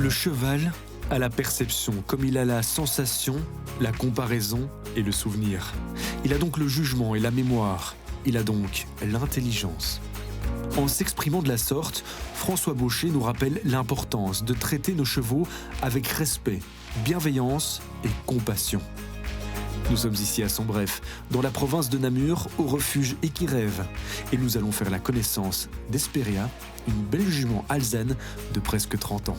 Le cheval a la perception, comme il a la sensation, la comparaison et le souvenir. Il a donc le jugement et la mémoire. Il a donc l'intelligence. En s'exprimant de la sorte, François Baucher nous rappelle l'importance de traiter nos chevaux avec respect, bienveillance et compassion. Nous sommes ici à Sombref, dans la province de Namur, au refuge Equirève. Et nous allons faire la connaissance d'Hesperia, une belle jument alezane de presque 30 ans.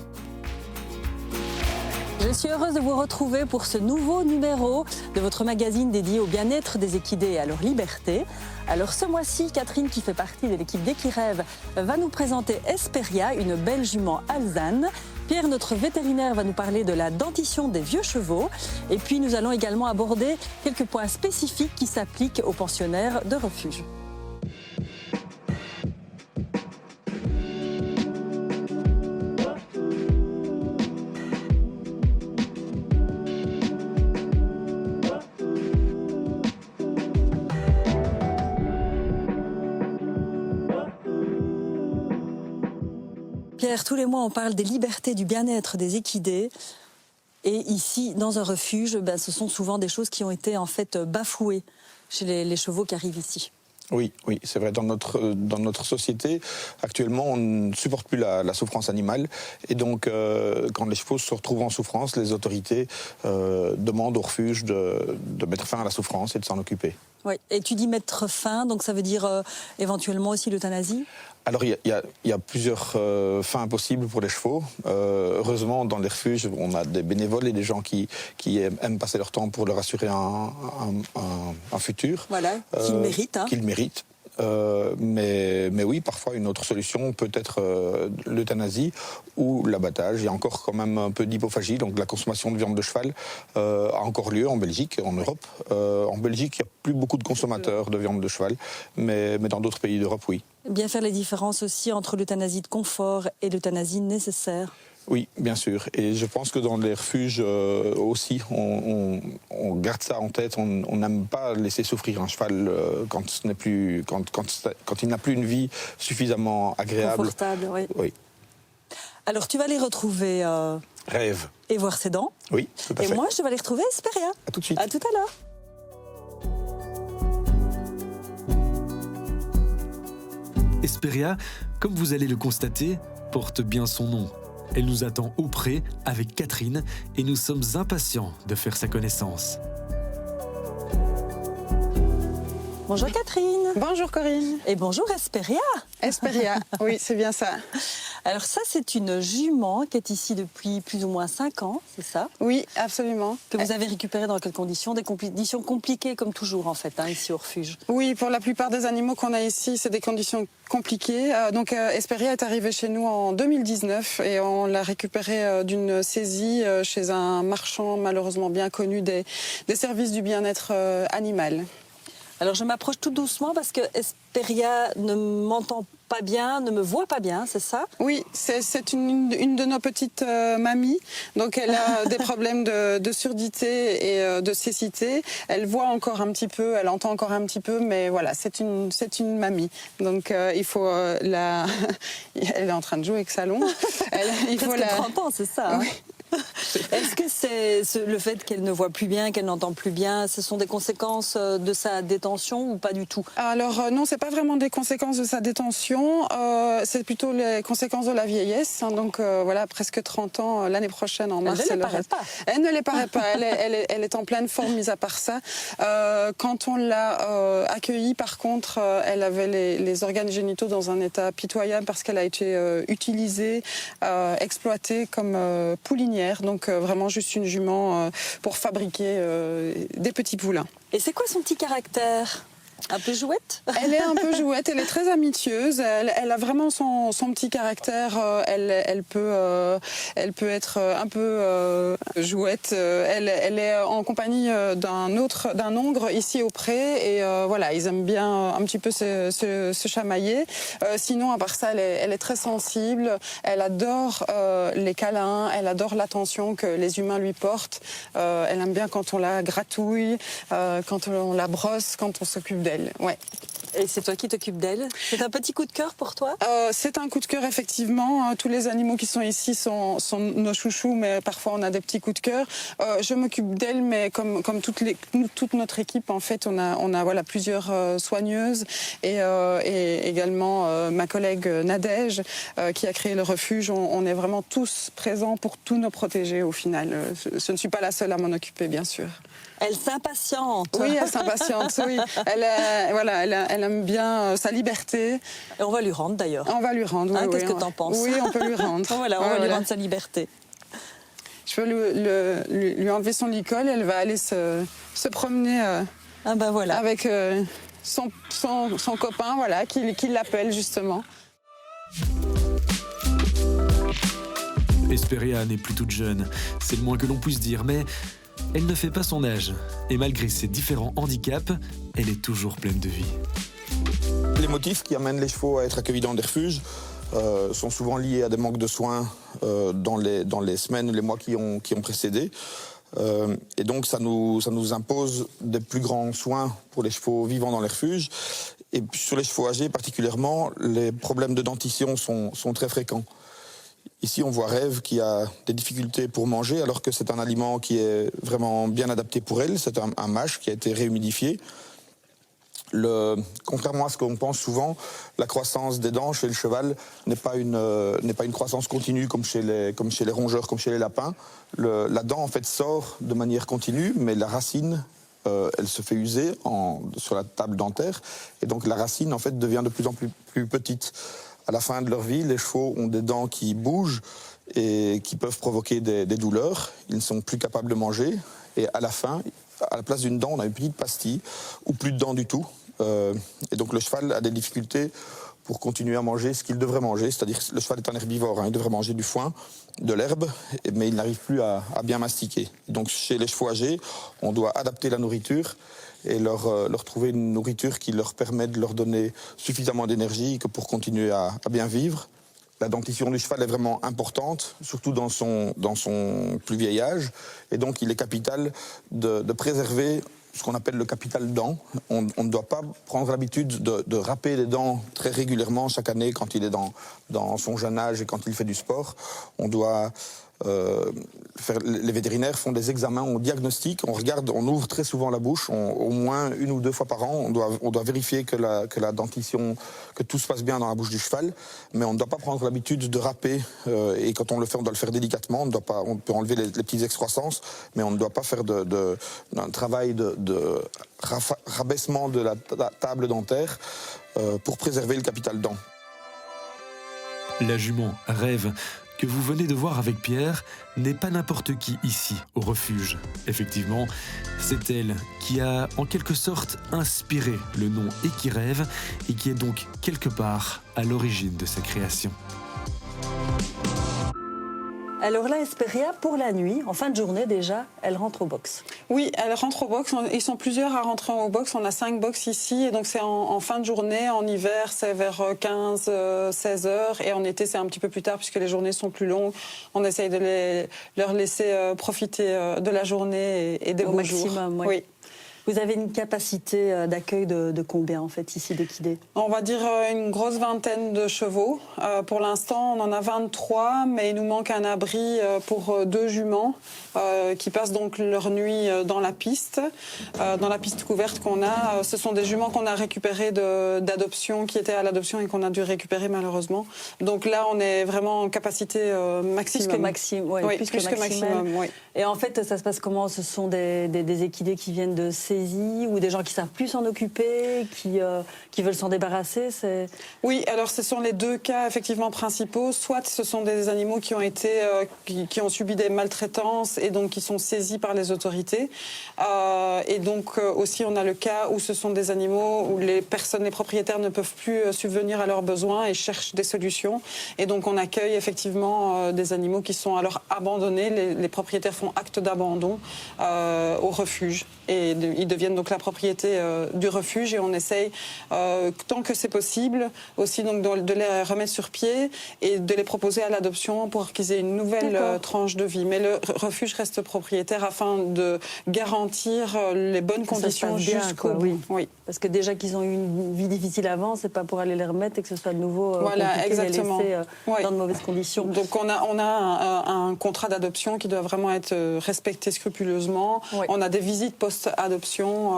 Je suis heureuse de vous retrouver pour ce nouveau numéro de votre magazine dédié au bien-être des équidés et à leur liberté. Alors ce mois-ci, Catherine, qui fait partie de l'équipe d'Equirève, va nous présenter Hesperia, une belle jument alezane. Pierre, notre vétérinaire, va nous parler de la dentition des vieux chevaux. Et puis nous allons également aborder quelques points spécifiques qui s'appliquent aux pensionnaires de refuge. Pierre, tous les mois, on parle des libertés, du bien-être des équidés. Et ici, dans un refuge, ce sont souvent des choses qui ont été en fait bafouées chez les chevaux qui arrivent ici. Oui, c'est vrai. Dans notre société, actuellement, on ne supporte plus la souffrance animale. Et donc, quand les chevaux se retrouvent en souffrance, les autorités demandent au refuge de mettre fin à la souffrance et de s'en occuper. Oui. Et tu dis mettre fin, donc ça veut dire éventuellement aussi l'euthanasie ? Alors, il y a plusieurs fins possibles pour les chevaux. Heureusement, dans les refuges, on a des bénévoles et des gens qui aiment passer leur temps pour leur assurer un futur. Voilà, qu'ils méritent. Qu'ils méritent. Mais oui, parfois une autre solution peut être l'euthanasie ou l'abattage. Il y a encore quand même un peu d'hypophagie, donc la consommation de viande de cheval a encore lieu en Belgique, en Europe. En Belgique, il n'y a plus beaucoup de consommateurs de viande de cheval, mais dans d'autres pays d'Europe, oui. Bien faire les différences aussi entre l'euthanasie de confort et l'euthanasie nécessaire. Oui, bien sûr. Et je pense que dans les refuges aussi, on garde ça en tête. On n'aime pas laisser souffrir un cheval quand il n'a plus une vie suffisamment agréable. Confortable, oui. Oui. Alors, tu vas les retrouver... Rêve. Et voir ses dents. Oui, tout à fait. Et moi, je vais aller retrouver Hesperia. À tout de suite. À tout à l'heure. Hesperia, comme vous allez le constater, porte bien son nom. Elle nous attend auprès avec Catherine et nous sommes impatients de faire sa connaissance. Bonjour Catherine. Bonjour Corinne. Et bonjour Hesperia. Hesperia, oui, c'est bien ça. Alors ça, c'est une jument qui est ici depuis plus ou moins 5 ans, c'est ça? Oui, absolument. Que vous avez récupérée dans quelles conditions? Des conditions compliquées comme toujours en fait, ici au refuge. Oui, pour la plupart des animaux qu'on a ici, c'est des conditions compliquées. Donc Hesperia est arrivée chez nous en 2019 et on l'a récupérée d'une saisie chez un marchand malheureusement bien connu des services du bien-être animal. Alors je m'approche tout doucement parce que Hesperia ne m'entend pas bien, ne me voit pas bien, c'est ça? Oui, c'est une de nos petites mamies. Donc elle a des problèmes de surdité et de cécité. Elle voit encore un petit peu, elle entend encore un petit peu, mais voilà, c'est une mamie. Donc il faut la... Elle est en train de jouer avec Salon. Il faut 30 ans, c'est ça? Oui. Est-ce que c'est le fait qu'elle ne voit plus bien, qu'elle n'entend plus bien, ce sont des conséquences de sa détention ou pas du tout? Alors non, c'est pas vraiment des conséquences de sa détention, c'est plutôt les conséquences de la vieillesse. Donc voilà, presque 30 ans l'année prochaine en mars. Elle ne les paraît pas. Elle ne les paraît pas. Elle est en pleine forme, mis à part ça. Quand on l'a accueillie, par contre, elle avait les organes génitaux dans un état pitoyable parce qu'elle a été utilisée, exploitée comme poulinière. Donc vraiment juste une jument pour fabriquer des petits poulains. Et c'est quoi son petit caractère ? Un peu jouette? Elle est un peu jouette, elle est très amitieuses, elle a vraiment son petit caractère, elle peut être un peu jouette. Elle est en compagnie d'un ongre ici au pré et voilà, ils aiment bien un petit peu se chamailler. Sinon, à part ça, elle est très sensible, elle adore les câlins, elle adore l'attention que les humains lui portent. Elle aime bien quand on la gratouille, quand on la brosse, quand on s'occupe d'elle, ouais. Et c'est toi qui t'occupes d'elle. C'est un petit coup de cœur pour toi? C'est un coup de cœur, effectivement. Tous les animaux qui sont ici sont nos chouchous, mais parfois on a des petits coups de cœur. Je m'occupe d'elle, mais comme toute notre équipe, en fait, on a voilà, plusieurs soigneuses et également ma collègue Nadège qui a créé le refuge. On est vraiment tous présents pour tous nos protégés au final. Je ne suis pas la seule à m'en occuper, bien sûr. Elle s'impatiente. Oui, elle s'impatiente, oui. Elle aime bien sa liberté. Et on va lui rendre d'ailleurs. On va lui rendre, oui. Qu'est-ce que t'en penses? Oui, on peut lui rendre. On va lui rendre sa liberté. Je peux lui enlever son licol, elle va aller se promener avec son copain, voilà, qui l'appelle justement. Hesperia n'est plus toute jeune, c'est le moins que l'on puisse dire, mais elle ne fait pas son âge. Et malgré ses différents handicaps, elle est toujours pleine de vie. Les motifs qui amènent les chevaux à être accueillis dans des refuges sont souvent liés à des manques de soins dans les semaines ou les mois qui ont précédé. Et donc ça nous impose des plus grands soins pour les chevaux vivant dans les refuges. Et sur les chevaux âgés particulièrement, les problèmes de dentition sont très fréquents. Ici, on voit Rêve qui a des difficultés pour manger, alors que c'est un aliment qui est vraiment bien adapté pour elle. C'est un mâche qui a été réhumidifié. Contrairement à ce qu'on pense souvent, la croissance des dents chez le cheval n'est pas une croissance continue comme chez les rongeurs, comme chez les lapins. La dent, en fait, sort de manière continue, mais la racine, elle se fait user sur la table dentaire. Et donc, la racine, en fait, devient de plus en plus petite. À la fin de leur vie, les chevaux ont des dents qui bougent et qui peuvent provoquer des douleurs. Ils ne sont plus capables de manger. Et à la fin, à la place d'une dent, on a une petite pastille ou plus de dents du tout. Et donc le cheval a des difficultés pour continuer à manger ce qu'il devrait manger. C'est-à-dire que le cheval est un herbivore, il devrait manger du foin, de l'herbe, mais il n'arrive plus à bien mastiquer. Donc chez les chevaux âgés, on doit adapter la nourriture et leur trouver une nourriture qui leur permet de leur donner suffisamment d'énergie pour continuer à bien vivre. La dentition du cheval est vraiment importante, surtout dans son plus vieil âge. Et donc, il est capital de préserver ce qu'on appelle le capital dent. On ne doit pas prendre l'habitude de râper les dents très régulièrement chaque année quand il est dans son jeune âge et quand il fait du sport. On doit... les vétérinaires font des examens, on diagnostique, on ouvre très souvent la bouche, au moins 1 ou 2 fois par an, on doit vérifier que la dentition, que tout se passe bien dans la bouche du cheval, mais on ne doit pas prendre l'habitude de râper, et quand on le fait, on doit le faire délicatement, on peut enlever les petites excroissances, mais on ne doit pas faire un travail de rabaissement de la table dentaire pour préserver le capital dent. La jument Rêve, que vous venez de voir avec Pierre, n'est pas n'importe qui ici, au refuge. Effectivement, c'est elle qui a en quelque sorte inspiré le nom Équirêve et qui est donc quelque part à l'origine de sa création. Alors là, Hesperia, pour la nuit, en fin de journée déjà, elle rentre au box. Oui, elle rentre au box. Ils sont plusieurs à rentrer au box. On a 5 box ici. Et donc, c'est en fin de journée. En hiver, c'est vers 15-16 heures. Et en été, c'est un petit peu plus tard puisque les journées sont plus longues. On essaye de leur laisser profiter de la journée et des beaux jours. Au maximum, oui. Vous avez une capacité d'accueil de combien, en fait, ici, d'équidés? On va dire une grosse vingtaine de chevaux. Pour l'instant, on en a 23, mais il nous manque un abri pour 2 juments qui passent donc leur nuit dans la piste couverte qu'on a. Ce sont des juments qu'on a récupérés d'adoption, qui étaient à l'adoption et qu'on a dû récupérer malheureusement. Donc là, on est vraiment en capacité maximum. Plus que maximum, oui, plus que maximum. Oui. Et en fait, ça se passe comment? Ce sont des équidés qui viennent de saisie ou des gens qui savent plus s'en occuper, qui veulent s'en débarrasser? Oui, alors ce sont les 2 cas effectivement principaux. Soit ce sont des animaux qui ont subi des maltraitances et donc qui sont saisis par les autorités. Et donc aussi on a le cas où ce sont des animaux où les propriétaires ne peuvent plus subvenir à leurs besoins et cherchent des solutions. Et donc on accueille effectivement des animaux qui sont alors abandonnés. Les propriétaires font acte d'abandon au refuge et ils ils deviennent donc la propriété du refuge et on essaye, tant que c'est possible, aussi donc de les remettre sur pied et de les proposer à l'adoption pour qu'ils aient une nouvelle tranche de vie. Mais le refuge reste propriétaire afin de garantir les bonnes conditions jusqu'au bout. Oui. Parce que déjà qu'ils ont eu une vie difficile avant, c'est pas pour aller les remettre et que ce soit de nouveau compliqué de les laisser dans de mauvaises conditions. Donc on a un contrat d'adoption qui doit vraiment être respecté scrupuleusement. Oui. On a des visites post-adoption.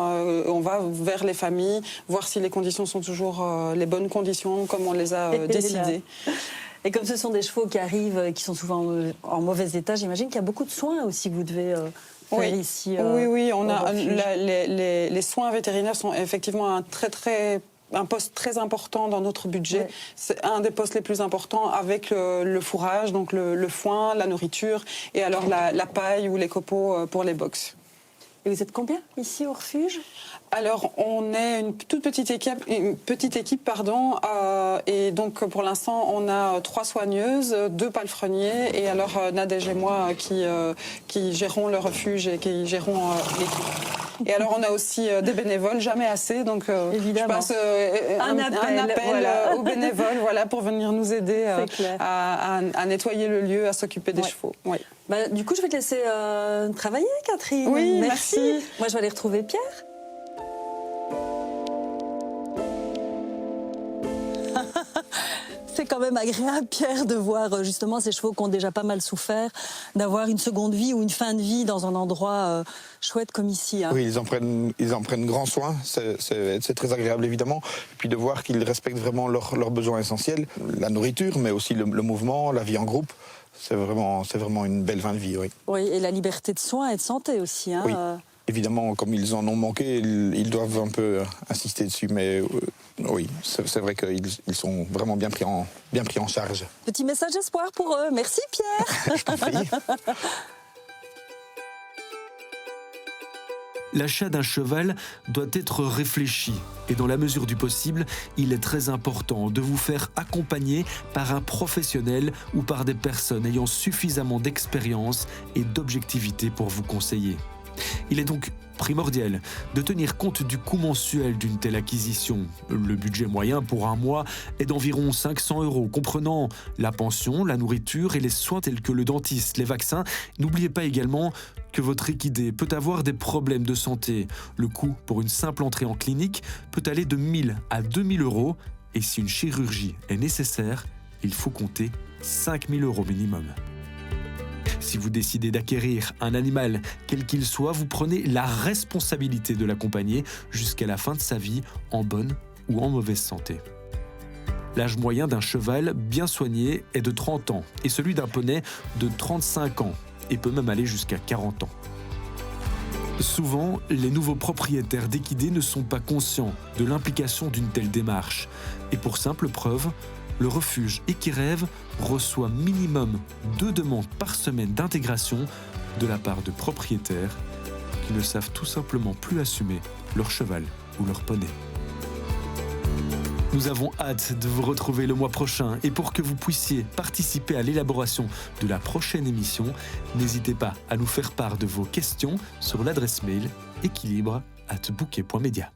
On va vers les familles, voir si les conditions sont toujours les bonnes conditions comme on les a décidées. Et comme ce sont des chevaux qui arrivent, qui sont souvent en mauvais état, j'imagine qu'il y a beaucoup de soins aussi que vous devez faire ici. Oui, on a les soins vétérinaires sont effectivement un poste très important dans notre budget. Oui. C'est un des postes les plus importants avec le fourrage, donc le foin, la nourriture et alors la paille ou les copeaux pour les box. Et vous êtes combien ici au refuge ? Alors, on est une toute petite équipe, et donc pour l'instant, on a 3 soigneuses, 2 palefreniers, et alors Nadège et moi qui gérons le refuge et qui gérons l'équipe. Et alors, on a aussi des bénévoles, jamais assez, donc je passe un appel aux bénévoles pour venir nous aider à nettoyer le lieu, à s'occuper des chevaux. Oui. Du coup, je vais te laisser travailler, Catherine. Oui, merci. Moi, je vais aller retrouver Pierre. C'est quand même agréable, Pierre, de voir justement ces chevaux qui ont déjà pas mal souffert, d'avoir une seconde vie ou une fin de vie dans un endroit chouette comme ici. Hein. Oui, ils en prennent grand soin, c'est très agréable évidemment. Et puis de voir qu'ils respectent vraiment leurs besoins essentiels, la nourriture, mais aussi le mouvement, la vie en groupe. C'est vraiment une belle fin de vie, oui. Oui, et la liberté de soins et de santé aussi. Hein. Oui. Évidemment, comme ils en ont manqué, ils doivent un peu insister dessus, mais oui, c'est vrai qu'ils sont vraiment bien pris en charge. Petit message d'espoir pour eux. Merci Pierre. Je t'en prie. L'achat d'un cheval doit être réfléchi et dans la mesure du possible, il est très important de vous faire accompagner par un professionnel ou par des personnes ayant suffisamment d'expérience et d'objectivité pour vous conseiller. Il est donc primordial de tenir compte du coût mensuel d'une telle acquisition. Le budget moyen pour un mois est d'environ 500 €, comprenant la pension, la nourriture et les soins tels que le dentiste, les vaccins. N'oubliez pas également que votre équidé peut avoir des problèmes de santé. Le coût pour une simple entrée en clinique peut aller de 1 000 à 2 000 € et si une chirurgie est nécessaire, il faut compter 5 000 € minimum. Si vous décidez d'acquérir un animal, quel qu'il soit, vous prenez la responsabilité de l'accompagner jusqu'à la fin de sa vie, en bonne ou en mauvaise santé. L'âge moyen d'un cheval bien soigné est de 30 ans et celui d'un poney de 35 ans et peut même aller jusqu'à 40 ans. Souvent, les nouveaux propriétaires d'équidés ne sont pas conscients de l'implication d'une telle démarche. Et pour simple preuve, le refuge Equirêve reçoit minimum 2 demandes par semaine d'intégration de la part de propriétaires qui ne savent tout simplement plus assumer leur cheval ou leur poney. Nous avons hâte de vous retrouver le mois prochain et pour que vous puissiez participer à l'élaboration de la prochaine émission, n'hésitez pas à nous faire part de vos questions sur l'adresse mail équilibre@bouquet.media.